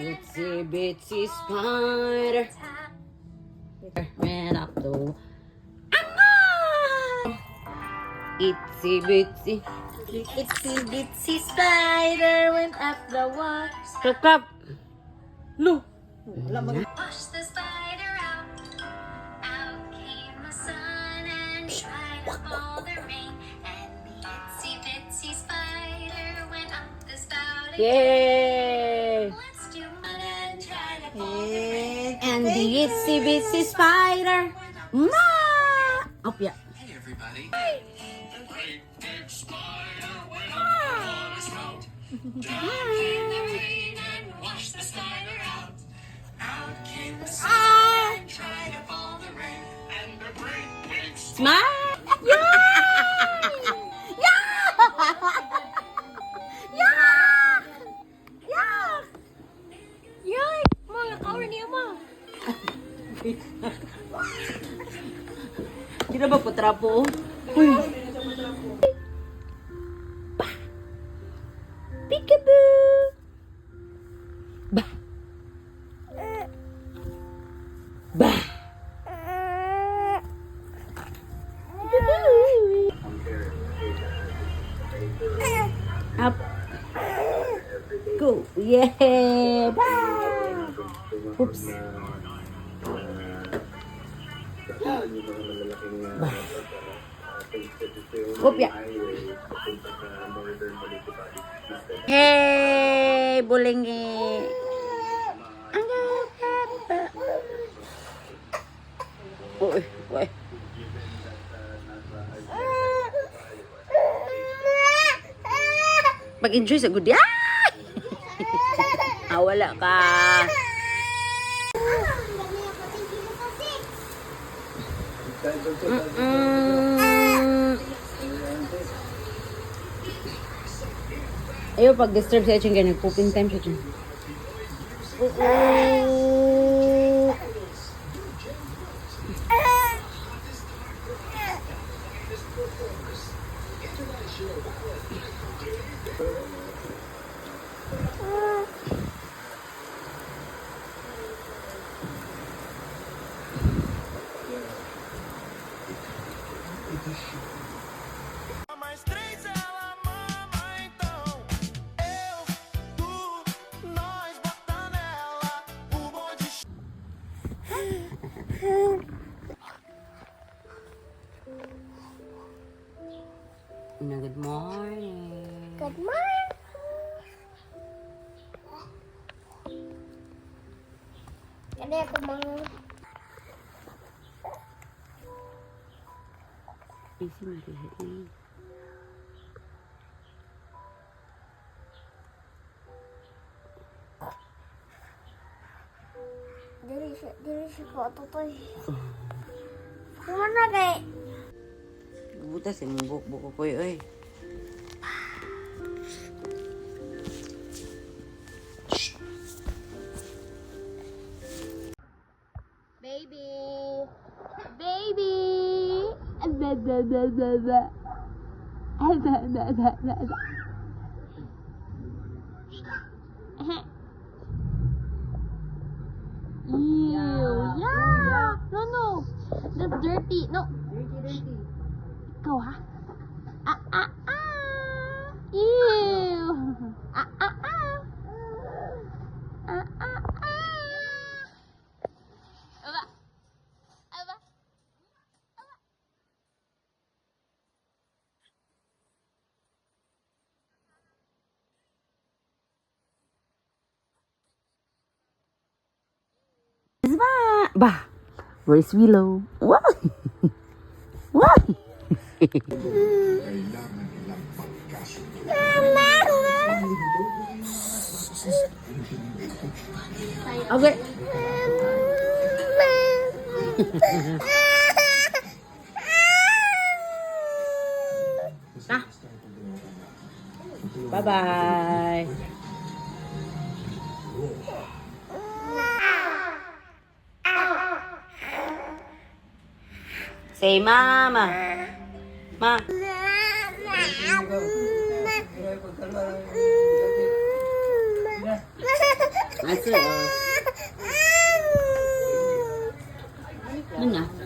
Itsy bitsy spider ran up the Itsy bitsy spider went up the wall. Clap clap. Lo. Wash the spider out. Out came the sun and dried up all the rain. And the itsy bitsy spider went up the spout again. Yay! Let's do one and try to pull the rain. And the itsy bitsy spider. Ma! Up yeah. Hey everybody. The great big spider went up the water spout. Down came the rain and washed the spider out. Out came the sun and dried up all the rain. And the great big Smile! Yay! Yeah! Yeah! Yeah! Yay! Mga kaur niya mo. Hindi na ba patrapo? Uy! Bah! Peekaboo! Bah! Bah! Up. Go. Yeah. Bah. Oops. Bah. Oop, yeah. Hey, bulingi. Uy, uy. Mag-enjoy sa gudi. Wala ka. Ayaw pag-disturb sa itong ganyan. Pooping time siya dyan. mais três, ela mama então. Eu, tu, nós bota nela. O bonde. Good morning. Good morning. Jadi aku mau Isi mati. diri si Koto to. Kumana kay Butas yung buko ko eh. baby. Baby. Ew, yeah. No. That's dirty. No. Dirty. Ikaw ha? Ew. Aba. Aba. Bah, where's Willow? Why? Why? Okay. Bye-bye. Say mama. Ma. Asa, oh. Ano na?